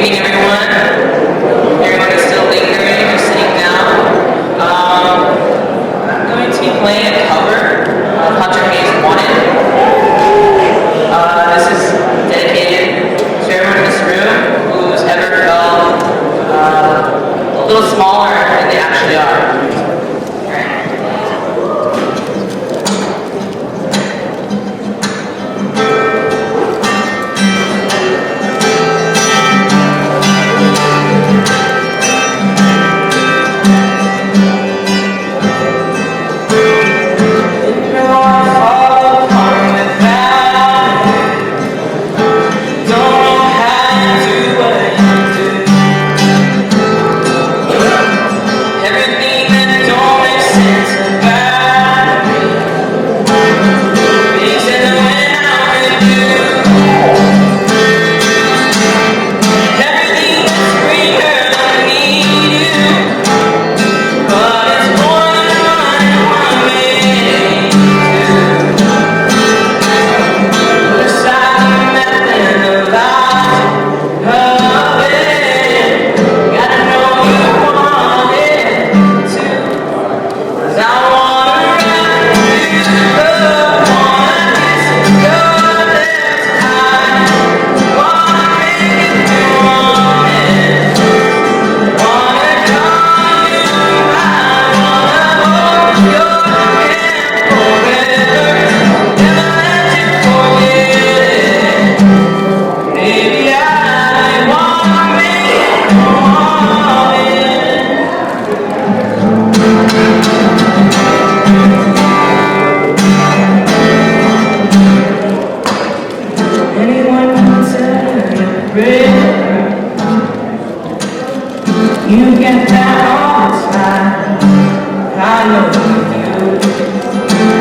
evening, everyone. Everyone is still lingering or sitting down. I'm going to be playing a cover of Hunter Hayes' Wanted. This is dedicated to everyone in this room who's ever felt a little smaller than they actually are. You get that all the time. I know you do.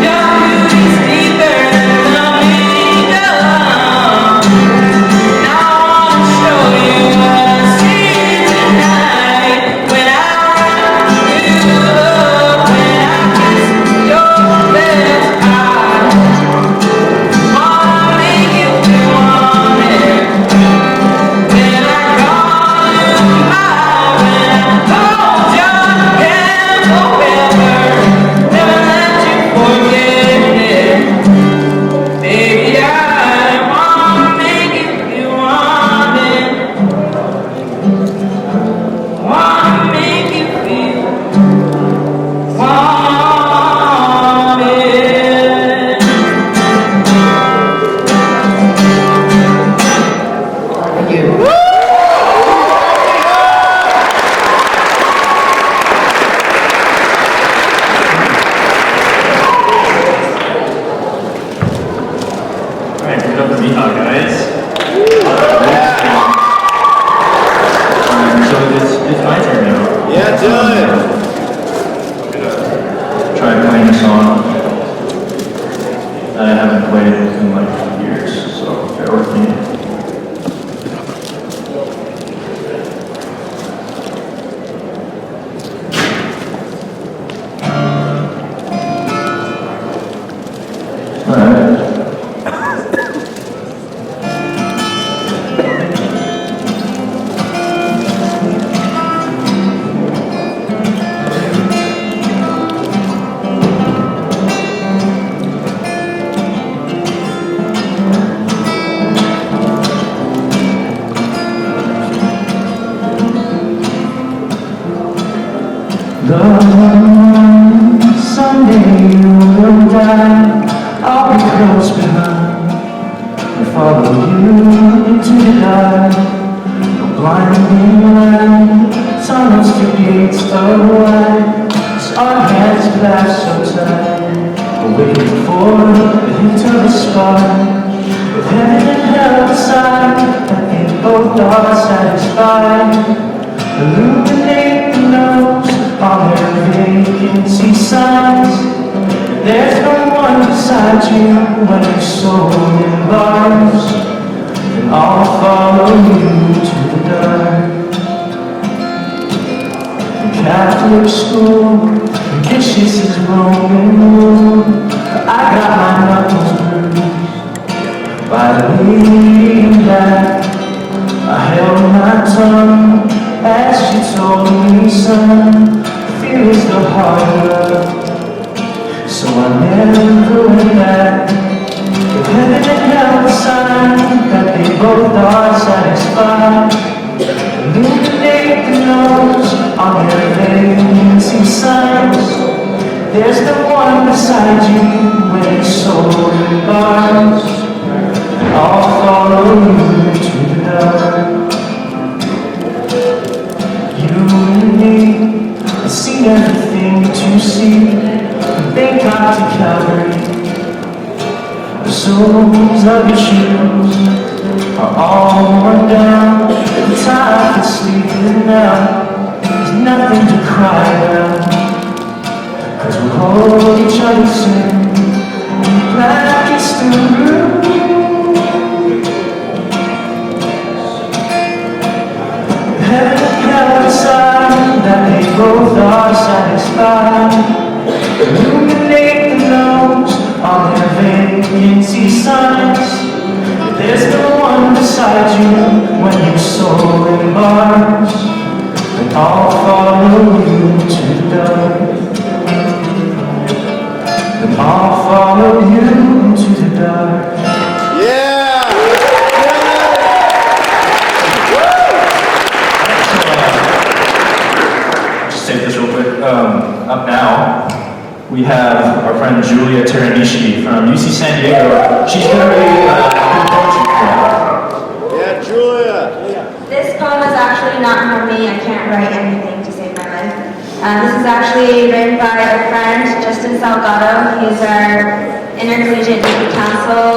Your beauty's deeper than the meaning of. Now I wanna show you what I see tonight. When I wrap you up, when I kiss your lips, I wanna make you feel wanted. When I call you mine. Hold your hand forever, never let you forget it. Baby, I wanna make you feel wanted. Wanna make you feel wanted. Thank you. Alright, give it up for Miha, guys. So it's my turn now. Yeah, do it. I'm gonna try playing a song that I haven't played in like years, so bear with me. Alright. Someday you will die, I'll be close behind and follow you into the dark. No blinding light, tunnels to gates of white. As our hands clasp so tight, we're waiting for the hit of a spark. With heaven and hell beside, I think both are satisfied. Illuminate the notes on their vacancy signs. There's no one beside you when your soul embarks, and I'll follow you to the dark. The Catholic school, the dishes is Roman rule. I got my knuckles bruised by the leading back. I held my tongue. beside you when you're sold in bars. I'll follow you to the dark. You and me have seen everything to see. They got to Calvary. The soles of your shoes are all worn down. The time is sleeping now. There's nothing to cry about, 'cause we hold each other soon. Black is through. Heaven and hell decide that they both are satisfied. Illuminate the nose on their vacancy signs. There's no one beside you when you're sold in bars. And I'll follow you to the dark. And I'll follow you to the dark. Just take this real quick. Up now, we have our friend Julia Teranishi from UC San Diego. She's going to be doing poetry for us. Yeah, Julia. This poem is actually not from me. I can't write anything to save my life. This is actually written by our friend, Justin Salgado. He's our Intercollegiate Youth Council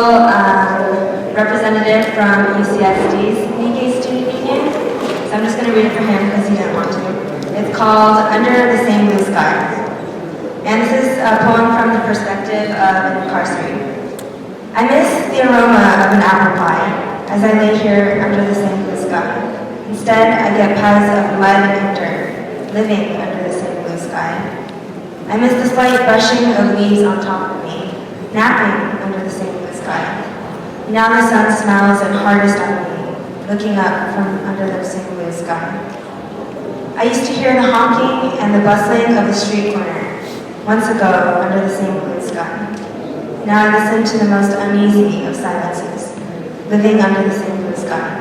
representative from UCSD's UK Student Union. So I'm just going to read it for him because he didn't want to. It's called Under the Same Blue Sky. And this is a poem from the perspective of an incarcerated. I miss the aroma of an apple pie as I lay here under the same blue sky. Instead, I get pies of mud and dirt, living under the same blue sky. I miss the slight brushing of leaves on top of me, napping under the same blue sky. Now the sun smiles at hardest on me, looking up from under the same blue sky. I used to hear the honking and the bustling of the street corner, once ago under the same blue sky. Now I listen to the most uneasy of silences, living under the same blue sky.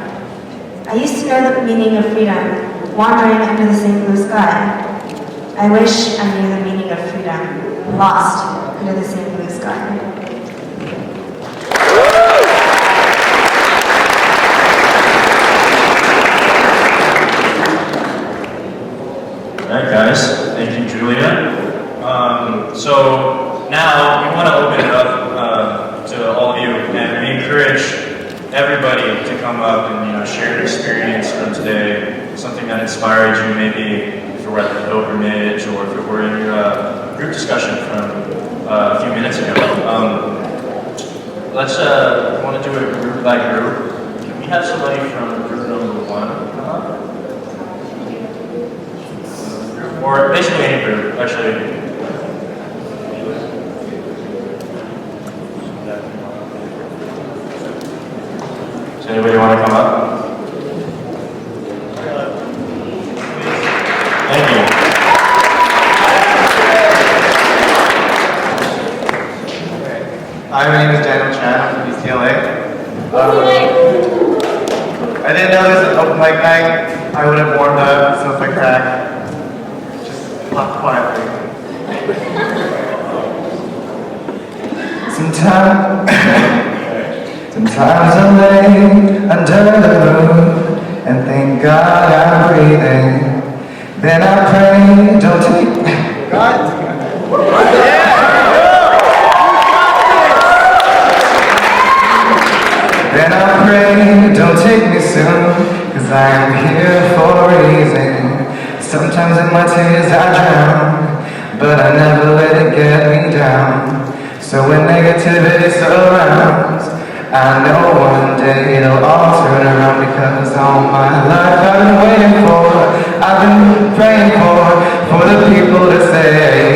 I used to know the meaning of freedom, wandering under the same blue sky. I wish I knew the meaning of freedom, lost under the same blue sky. All right, guys. Thank you, Julia. So now we want to open it up to all of you, and we encourage everybody to come up and share an experience from today, something that inspired you, maybe if it were at the pilgrimage or if it were in your group discussion from a few minutes ago. Let's want to do it group by group. Can we have somebody from group number 1 come up? Or basically any group, actually. Does anybody want to come up? Thank you. Hi, my name is Daniel Chan. I'm from UCLA. I didn't know this was an open mic night. I would have warmed up, stuff like that. Just clap quietly. Sometimes I lay under the moon and thank God I'm breathing. Then I pray, don't take God. Then I pray, don't take me soon, 'cause I am here for a reason. Sometimes in my tears I drown, but I never let it get me down. So when negativity surrounds, I know one day it'll all turn around, because all my life I've been waiting for, I've been praying for the people to say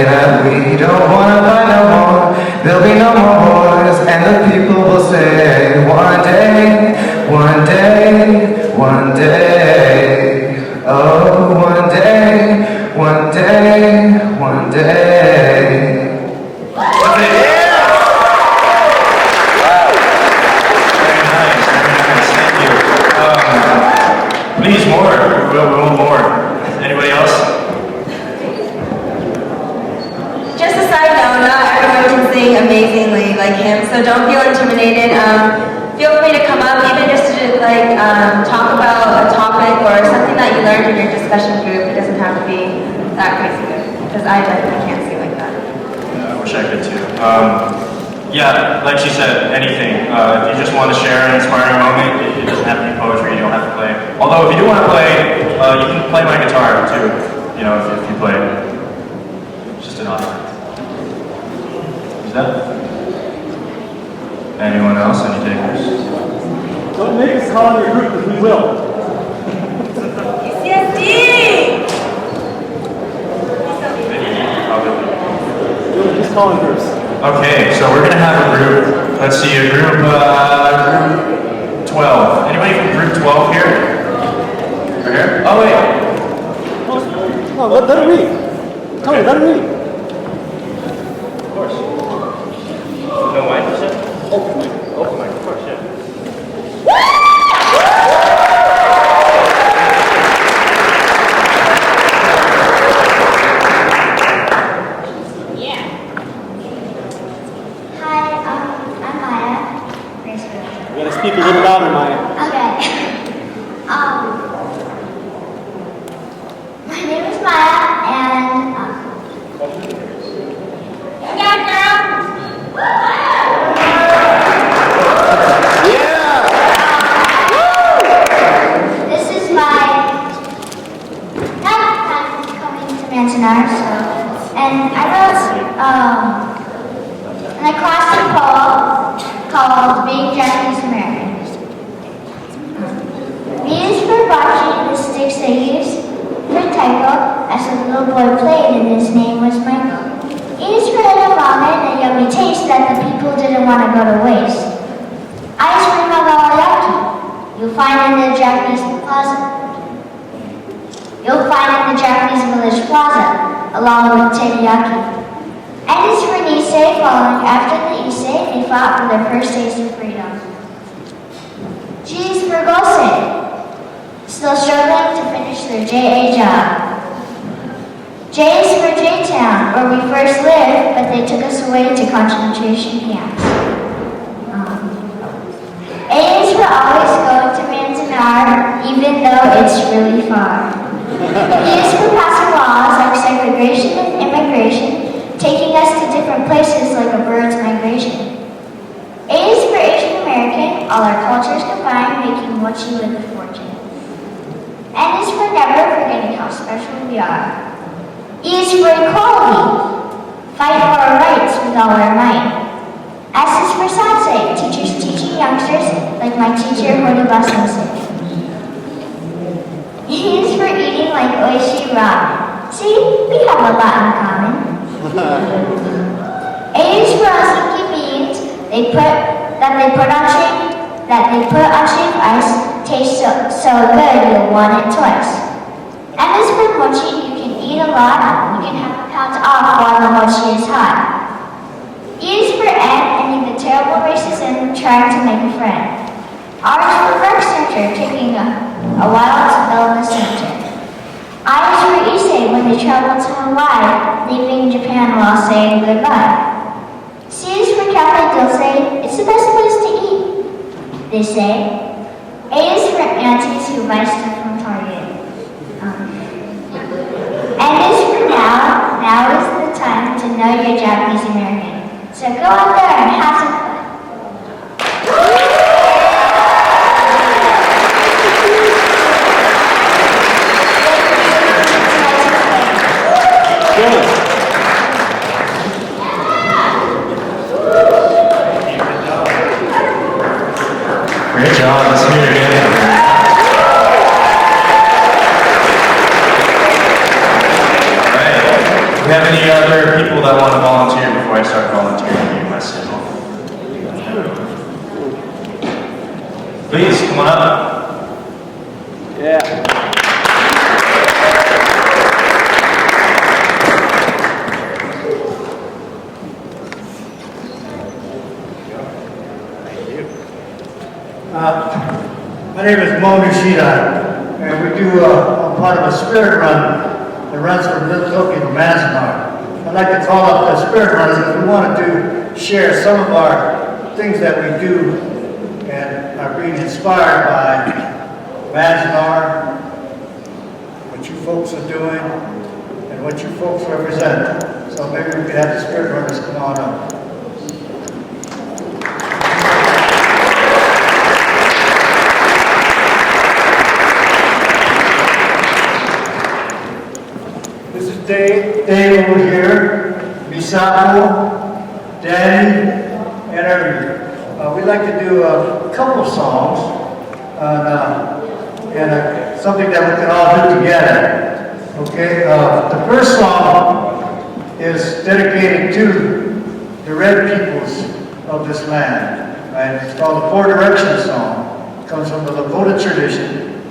that we don't want to fight no more. There'll be no more wars, and the people will say one day, one day, one day. Oh, one day, one day, one day. Please more. We want more. Anybody else? Just a side note, not everyone can amazingly like him, so don't feel intimidated. Feel free to come up, even just to talk about a topic or something that you learned in your discussion group. It doesn't have to be that crazy good, because I definitely can't see like that. Yeah, I wish I could too. Yeah, like she said, anything. If you just want to share an inspiring moment, it doesn't have to be poetry, you don't have to play. Although, if you do want to play, you can play my guitar too, you know, if you play. It's just an honor. Is that? Anyone else? Any takers? Don't make us call in your group, because we will. UCSD! Probably. Just call in groups. Okay, so we're gonna have a group. Let's see, a group 12. Anybody from group 12 here? Right here? Oh wait. No, let her read. Tony, let her read. Of course. No mic, you said? Open mic. Open mic, of course, yeah. Hi, I'm Maya. Nice to meet you. You gotta speak a little louder, Maya. Okay. My name is Maya, and yeah, girl. This is my ninth time coming to Manzanar, and I wrote an acrostic poem called Being Japanese American. B is for bocce, the sticks they use for taiko, as a little boy played and his name was Michael. E is for edamame, a yummy taste that the people didn't want to go to waste. I is for magarayaki, you'll find in the Japanese plaza. You'll find in the Japanese village plaza, along with teriyaki. N is for Nisei, following after the Issei, they fought for their first taste of freedom. G is for Gosei, still struggling to finish their JA job. J is for J-Town, where we first lived, but they took us away to concentration camps. A is for always going to Manzanar, even though it's really far. P is for passing laws like segregation and immigration, taking us to different places like a bird's migration. A is for Asian American, all our cultures combined, making mochi with a fortune. N is for never forgetting how special we are. E is for equality, fight for our rights with all our might. S is for Sansei, teachers teaching youngsters like my teacher Horiba Sensei. E is for eating like oishi ramen. See, we have a lot in common. A is for azuki beans they put on shaved ice, taste so good you'll want it twice. M is for mochi, you can eat a lot, you can have pounds off while the mochi is hot. E is for N, ending the terrible racism, trying to make a friend. R is for rec center, taking a while to build a center. I is for Issei, when they travel to Hawaii, leaving Japan while saying goodbye. C is for Cafe Dulce, it's the best place to eat, they say. A is for aunties who buy stuff from Target. N is for now. Now is the time to know you're Japanese American. So go out there and have some fun. Great job. Let's hear it again. All right. Do we have any other people that want to volunteer before I start volunteering you myself? Please, come on up. Yeah. My name is Mo Nishida, and we do a part of a spirit run that runs from Little Tokyo to Manzanar. I'd like to call up the spirit runners if we want to do share some of our things that we do and are being inspired by Manzanar, what you folks are doing, and what you folks represent. So maybe we could have the Spirit Runners come on up. This is Dave over here, Misako, Danny, and Irving. We'd like to do a couple of songs and something that we can all do together. Okay, the first song is dedicated to the red peoples of this land. Right? It's called the Four Directions song. It comes from the Lakota tradition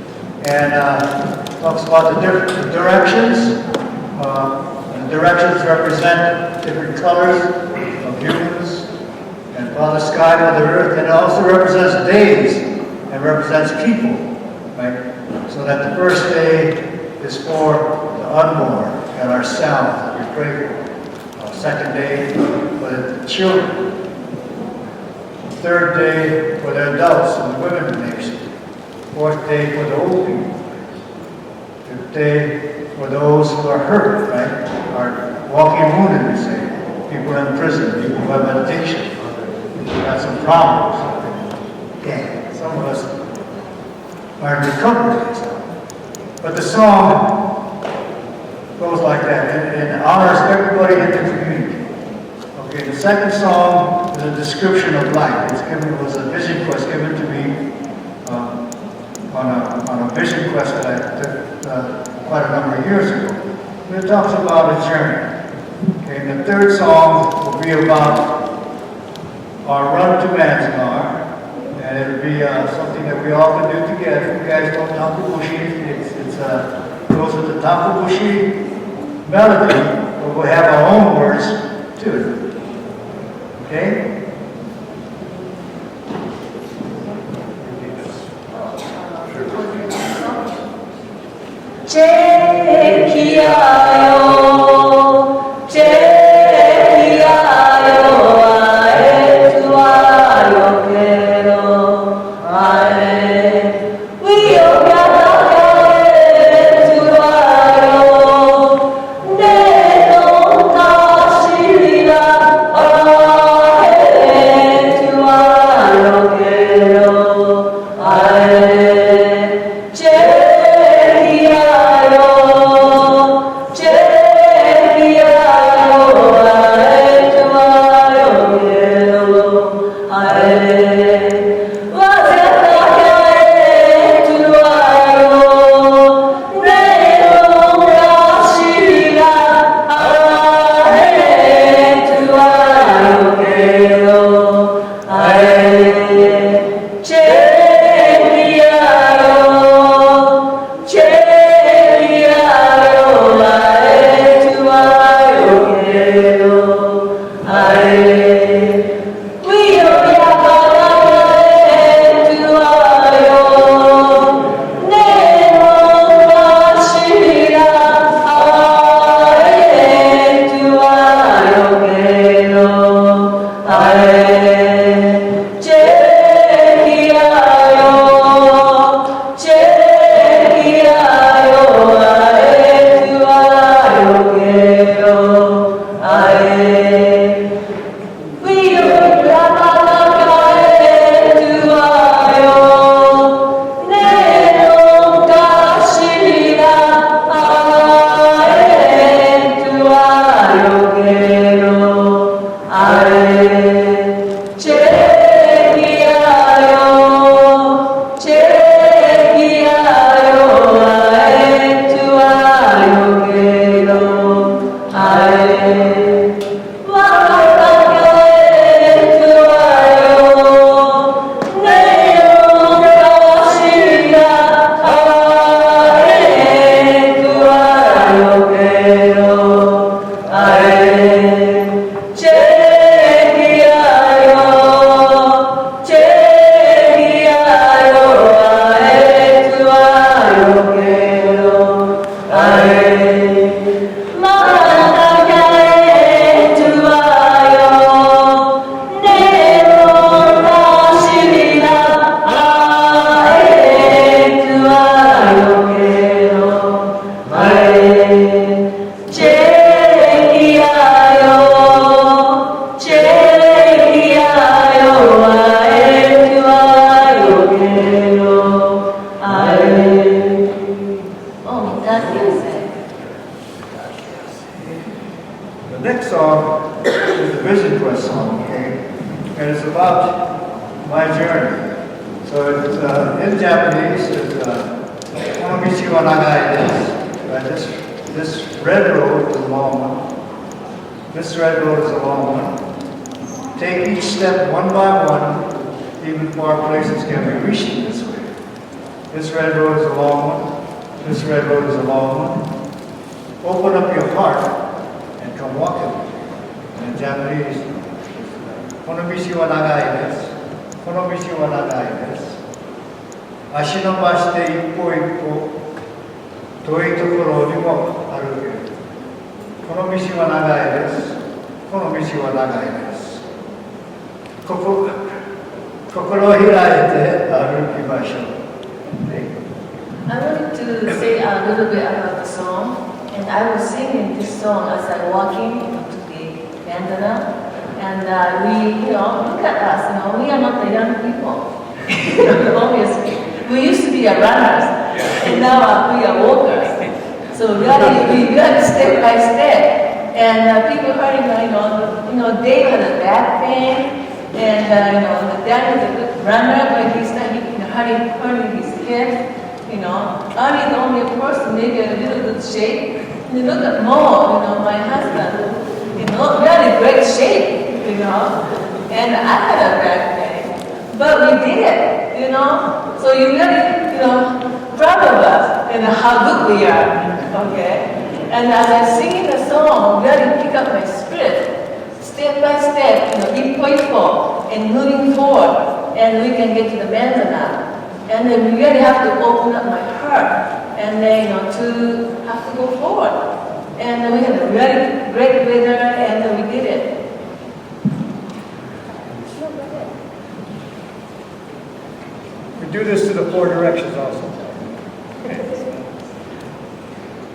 and talks about the different directions. The directions represent different colors of humans and Father Sky, Mother Earth, and it also represents days and represents people. Right? So that the first day is for the unborn and ourselves that we pray for. Second day for the children. Third day for the adults and the women in the nation. Fourth day for the old people. Fifth day for those who are hurt, right? Are walking wounded, we say. People in prison, people who have meditation. People who have some problems. Yeah, some of us are in recovery. But the song goes like that, and honors everybody in the community. Okay, the second song is a description of life. It was a vision quest given to me on a vision quest that I took quite a number of years ago. It talks about a journey. Okay, and the third song will be about our run to Manzanar, and it'll be something that we all can do together. You guys know Tankabushi. It goes with the Tankabushi melody, but we'll have our own words to it. Okay? Yeah. next song is the Vision Quest song, okay? And it's about my journey. So it's in Japanese, it's Konomichi wa nagai desu. This red road is a long one. This red road is a long one. Take each step one by one, even far places can be reached in this way. This red road is a long one. This red road is a long one. Open up your heart and come walk with me. In Japanese, Konomichi wa nagai desu. Konomichi wa nagai desu. 足伸ばして一歩一歩遠いところにも歩ける。この道は長いです。この道は長いです。心を開いて歩きましょう。I wanted to say a little bit about the song, and I was singing this song as I'm walking to the bandana, and we, look at us, we are not the young people, obviously. We used to be runners, and now we are walkers. So really, we got step by step, and people hurting, Dave had a back pain, and the dad was a good runner, but he's not hurting his head. Ari is only a person, maybe a little good shape. And look at Mo, my husband, really great shape, and I had a back pain, but we did it, So you really, proud of us and how good we are, okay? And as I'm singing the song, really pick up my spirit, step by step, ippo ippo, and moving forward, and we can get to the bandana. And then we really have to open up my heart, and then, to have to go forward. And we had a really great weather, and we did it. We do this to the four directions also.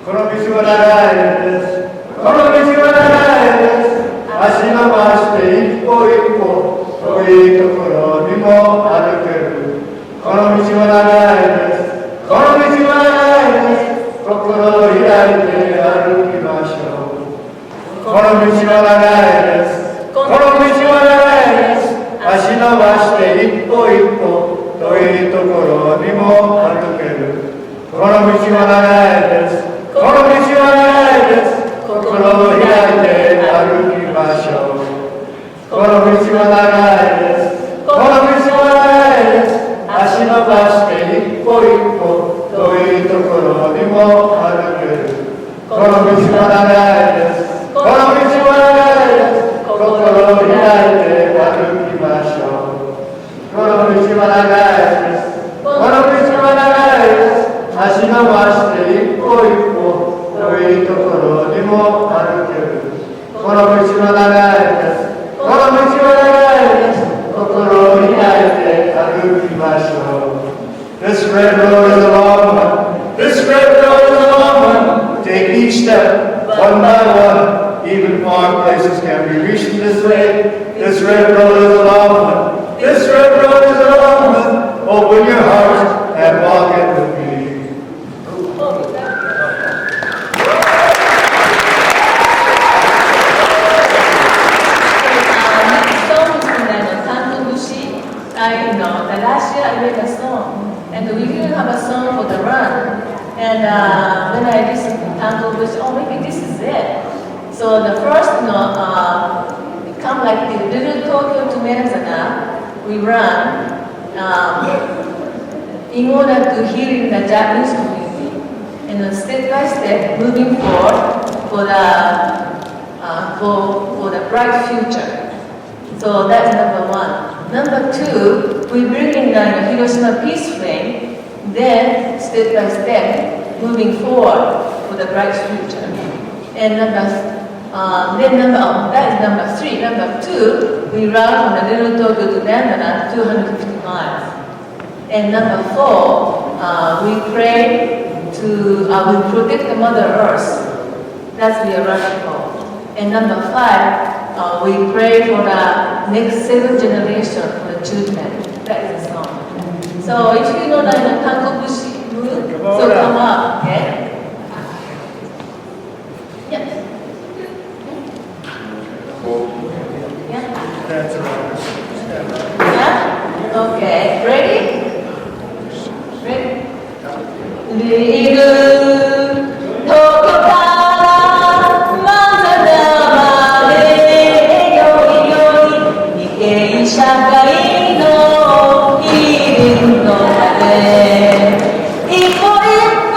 この道は長いです。この道は長いです。足伸ばして一歩一歩遠いところにも歩ける。この道は長いです。この道は長いです。心を開いて歩きましょう。この道は長いです。この道は長いです。足伸ばして一歩一歩遠いところにも歩ける。この道は長いです。この道は長いです。心を開いて歩きましょう。この道は長いです。この道は長いです。足伸ばして一歩一歩遠いところにも歩ける。この道は長いです。この道は長いです。心を開いて歩きましょう。この道は長いです。この道は長いです。足伸ばして一歩一歩遠いところにも歩ける。この道は長いです。この道は長いです。心を開いて歩きましょう。This red road is a long one. This red road is a long one. Take each step one by one. Even far places can be reached in this way. This red road is a long one. This red road is a long one. Open your heart and walk it with me. The last year I made a song, and we didn't have a song for the run. And when I listened to Tango Bushi, maybe this is it. So the first, come like the little Tokyo to Menzana, we run in order to heal the Japanese community, and then step by step moving forward for the bright future. So that's number one. Number two, we bring in the Hiroshima Peace Flame, then step by step, moving forward for the bright future. And that is number three. Number two, we run from the Little Tokyo to Bandana, 250 miles. And number four, we pray we protect the Mother Earth. That's we are running for. And number five, we pray for the next 7 generation for the children. That is the song. So if you know that Tango Bushi mood, so come up, okay? Yes. 내일은 도쿄가라 만나다마네 요이요이 니게 이샤가이のいるのだね一歩一歩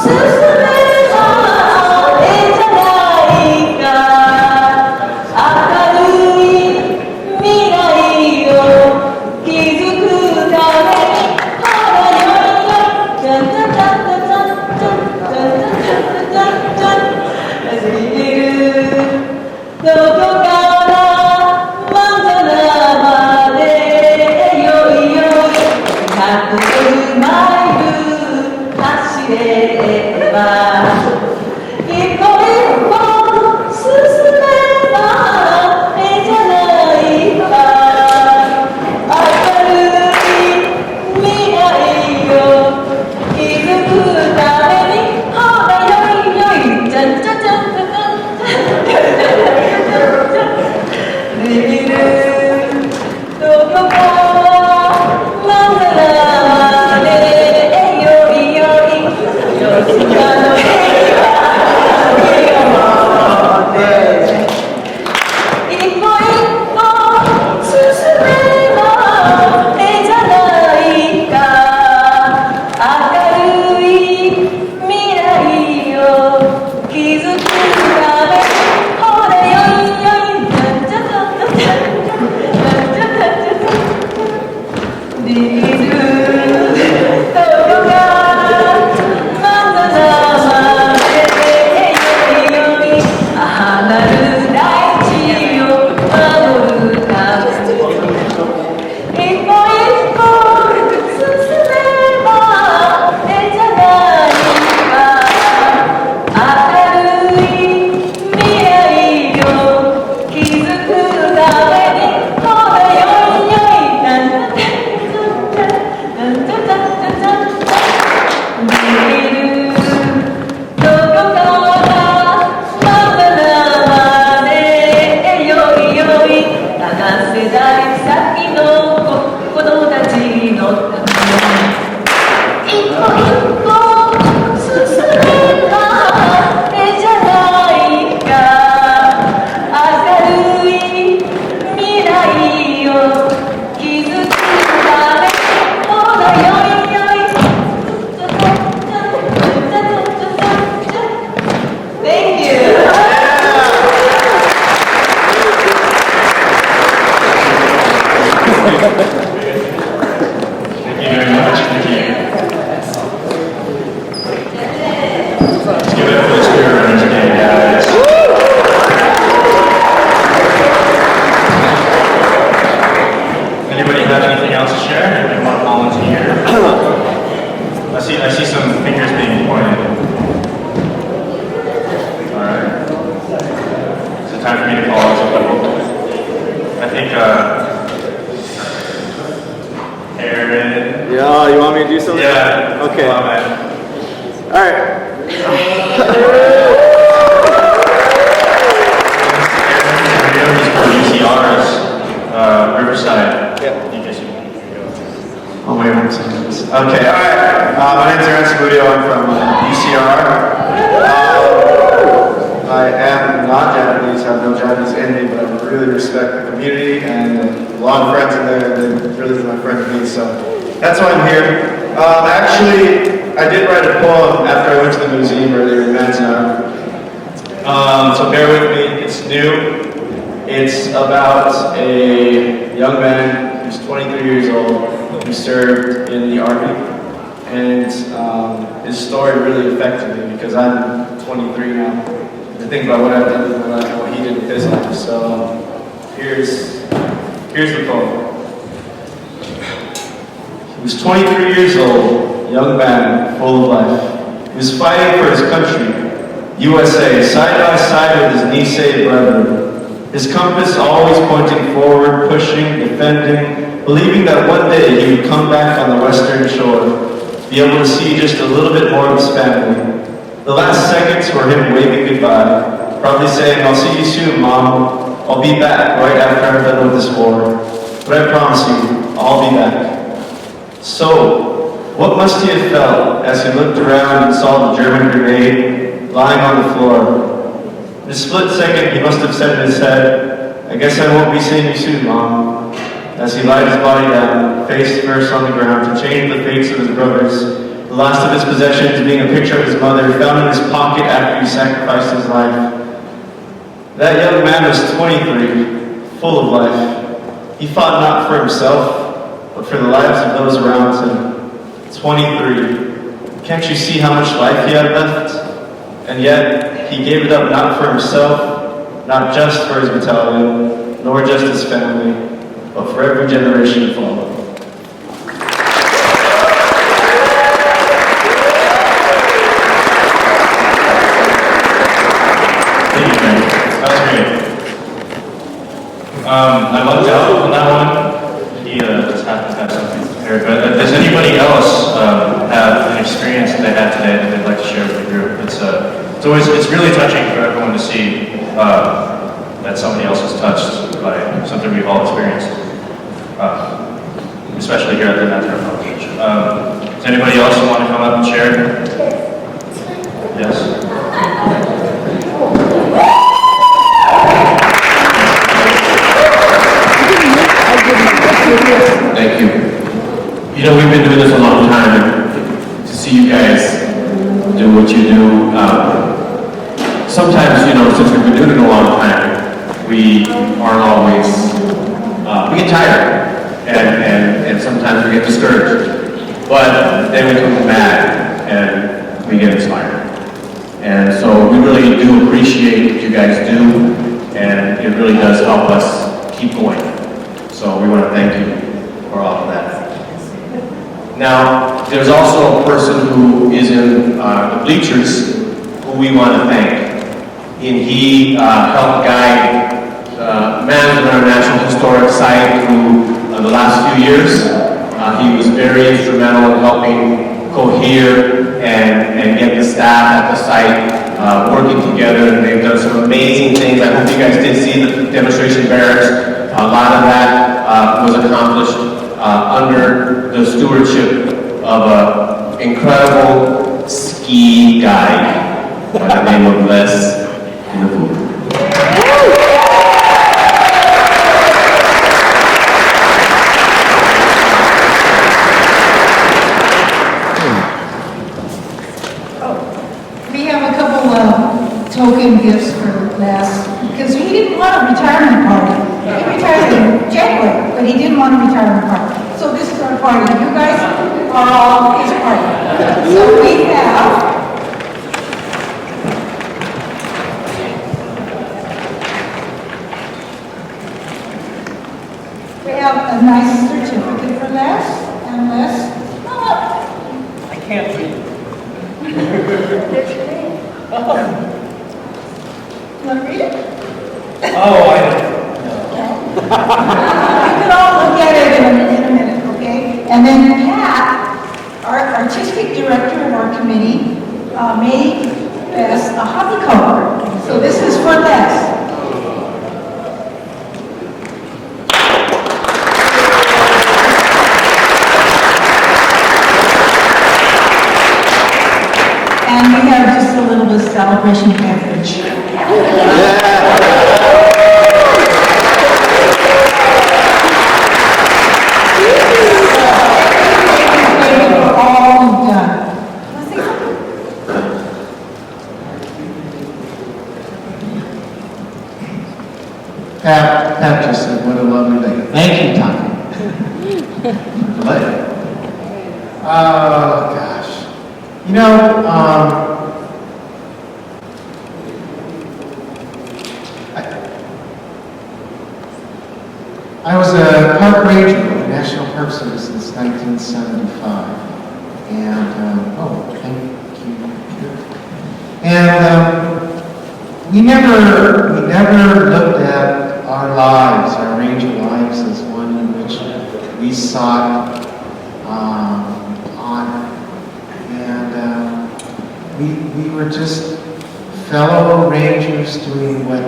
進めばええじゃないか明るい未来を築くためにほらよいよいチャンチャンチャンチャンチャンチャンチャンチャンチャンチャンチャン走るどこから満足なまでよいよい100マイル走れば一歩一歩進めばええじゃないか明るい未来を築くためにほらよいよいチャンチャチャンチャチャンチャンチャンチャンチャンチャンチャンできるどこからまだまでよいよい吉田の平和一歩一歩進めばええじゃないか明るい未来を築くためにほらよいよいチャンチャチャンチャンチャンチャンチャンチャンチャンできるどこからまだまでよいよい離る大地を守るために一歩一歩進めばええじゃないか明るい未来を築くためにほらよいよいなんちゃってなんちゃちゃちゃちゃちゃできるどこからまだまでよいよい7世代先の子供たちのために一歩一歩進めばええじゃないか明るい未来を築くためにほらよいよいチャチャチャチャチャチャチャチャチャ Thank you. Thank you very much. Thank you. Let's give it up for the spirit runners again, guys. Anybody have anything else to share? Anybody want to volunteer? I see some fingers being pointed. All right. Is it time for me to call out some people? I think, Aaron. Yeah, you want me to do something? Yeah. Okay. Come on, man. All right. He's from UCR's Riverside. Yeah. Oh, wait one second. Okay, all right. My name's Aaron Samudio. I'm from UCR. I am not Japanese, have no Japanese in me, but I really respect the community and a lot of friends in there, and they're really my friends to me, so that's why I'm here. Actually, I did write a poem after I went to the museum earlier in Manzanar. So bear with me, it's new. It's about a young man who's 23 years old who served in the army, and his story really affected me because I'm 23 now. To think about what I've done in my life and what he did with his life. So here's the poem. He was 23 years old, young man, full of life. He was fighting for his country, USA, side by side with his Nisei brethren. His compass always pointing forward, pushing, defending, believing that one day he would come back on the western shore, be able to see just a little bit more of his family. The last seconds were him waving goodbye, probably saying, "I'll see you soon, Mom. I'll be back right after I'm done with this war. But I promise you, I'll be back." So, What must he have felt as he looked around and saw the German grenade lying on the floor? In a split second, he must have said in his head, "I guess I won't be seeing you soon, Mom," as he lied his body down, face first on the ground, to change the fates of his brothers, the last of his possessions being a picture of his mother found in his pocket after he sacrificed his life. That young man was 23, full of life. He fought not for himself, but for the lives of those around him. 23. Can't you see how much life he had left? And yet, he gave it up not for himself, not just for his battalion, nor just his family, but for every generation to follow. Thank you, man. That was great. I lucked out on that one. He just happened to have something prepared. But does anybody else have an experience that they had today that they'd like to share with the group? It's really touching for everyone to see that somebody else is touched by something we've all experienced, especially here at the Nazareth College. Does anybody else want to come up and share? Yes. Thank you. You know, we've been doing this a long time, and to see you guys do what you do, sometimes, you know, since we've been doing it a long time, we aren't always, we get tired, and sometimes we get discouraged, but then we come mad, and we get inspired. And so we really do appreciate what you guys do, and it really does help us keep going. So we want to thank you for all of that. Now, there's also a person who is in the bleachers who we want to thank. And he helped guide management of our National Historic Site through the last few years. He was very instrumental in helping cohere and get the staff at the site working together, and they've done some amazing things. I hope you guys did see the demonstration barracks. A lot of that was accomplished under the stewardship of an incredible ski guide by the name of Les Inapu. We have a couple of token gifts for Les, because he didn't want a retirement party. He retired in January, but he didn't want a retirement party. So this is our party. You guys are all his party. So we have a nice certificate for Les, and Les, come up. I can't read. There's your name. You want to read it? Oh, I know. You can all look at it in a minute, okay? And then Pat, our artistic director of our committee, made us a hobby cover. So this is for Les. And we have just a little bit of celebration beverage. For all you've done. Want to say something? Pat just said, what a lovely day. Thank you, Tommy. What? Oh, gosh. You know, I was a park ranger with the National Park Service since 1975. And, thank you. And we never looked at our lives, our ranger lives, as one in which we sought honor. And we were just fellow rangers doing what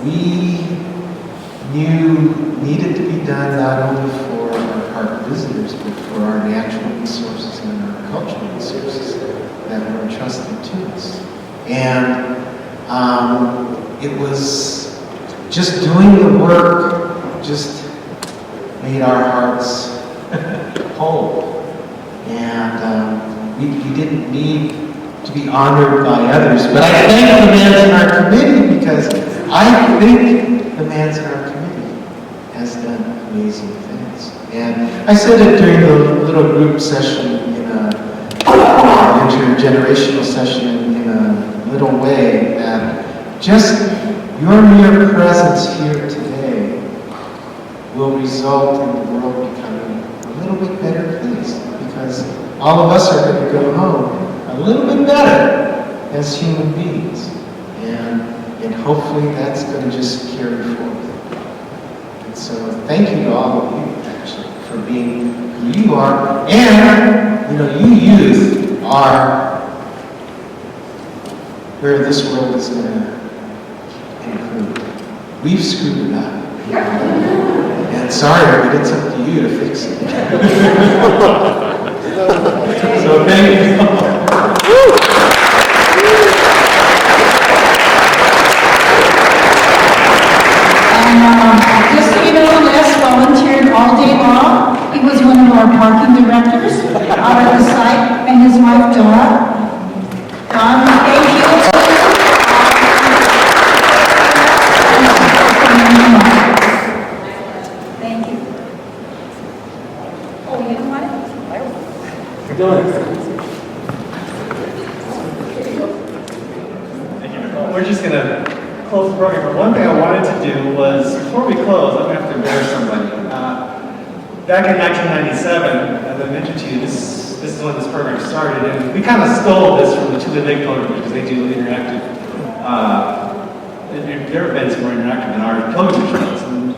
we knew needed to be done, not only for our park visitors, but for our natural resources and our cultural resources that were entrusted to us. And it was just doing the work just made our hearts whole. And we didn't need to be honored by others. But I thank the man in our committee because I think the man in our committee has done amazing things. And I said it during the little group session in a intergenerational session in a little way that just your mere presence here today will result in the world becoming a little bit better place because all of us are going to go home a little bit better as human beings. And hopefully that's going to just carry forward. And so thank you to all of you, actually, for being who you are. And, you youth are where this world is going to improve. We've screwed it up. And sorry, but it's up to you to fix it. So thank you. And just so you know, Les volunteered all day long. He was one of our parking directors out at the site, and his wife Dora. Don, thank you. Thank you. Oh, you don't want it? Go ahead. We're just going to close the program, but one thing I wanted to do was, before we close, I'm going to have to embarrass somebody. Back in 1997, as I mentioned to you, this is when this program started, and we kind of stole this from the Tule Lake pilgrimage because they do interactive, their events more interactive than our pilgrimage does. And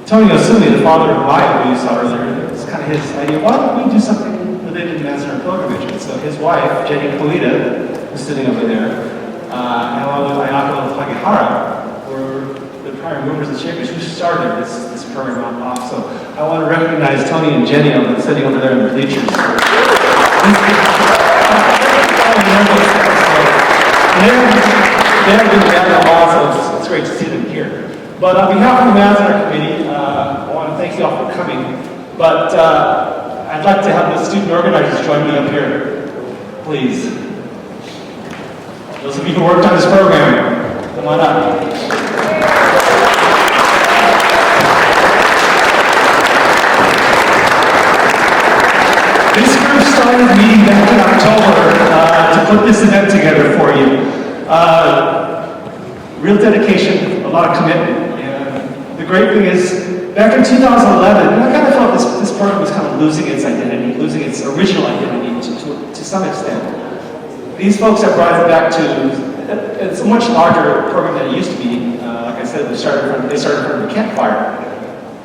Tony Osumi, the father of Maya, who you saw earlier, it's kind of his idea, why don't we do something related to Manzanar pilgrimage? And so his wife, Jenny Koida, who's sitting over there, and along with Ayako Hagihara, were the primary movers and shapers who started this program off. So I want to recognize Tony and Jenny sitting over there in the bleachers. They haven't been around a while, so it's great to see them here. But on behalf of the Manzanar Committee, I want to thank you all for coming. But I'd like to have the student organizers join me up here, please. Those of you who worked on this program, come on up. This group started meeting back in October to put this event together for you. Real dedication, a lot of commitment. And the great thing is, back in 2011, I kind of felt this program was kind of losing its identity, losing its original identity to some extent. These folks have brought it back to, it's a much larger program than it used to be. Like I said, they started from the campfire.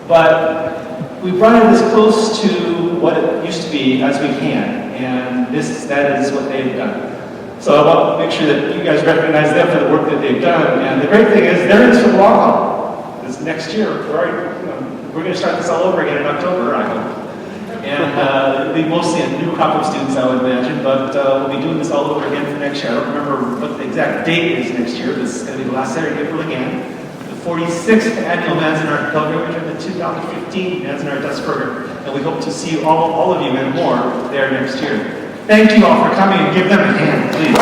But we brought it as close to what it used to be as we can. And that is what they've done. So I want to make sure that you guys recognize them for the work that they've done. And the great thing is, they're in it for the long haul. This next year, we're going to start this all over again in October, I hope. And it'll be mostly a new crop of students, I would imagine, but we'll be doing this all over again for next year. I don't remember what the exact date is next year. This is going to be the last Saturday of April again. The 46th annual Manzanar pilgrimage and the 2015 Manzanar Dust program. And we hope to see all of you and more there next year. Thank you all for coming, and give them a hand, please.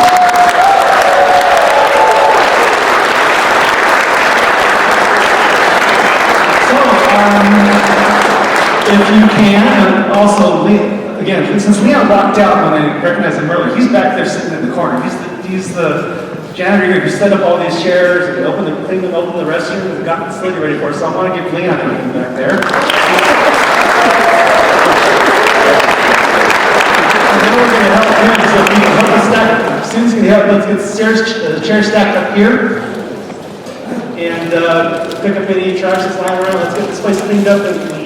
If you can, and also, again, since Leon walked out when I recognized him earlier, he's back there sitting in the corner. He's the janitor here who set up all these chairs and cleaned them, opened the restrooms, and got the facility ready for us. So I want to give Leon a hand back there. And then we're going to help him, so if you can help us stack, students can help, let's get the chairs stacked up here. And pick up any trash that's lying around. Let's get this place cleaned up and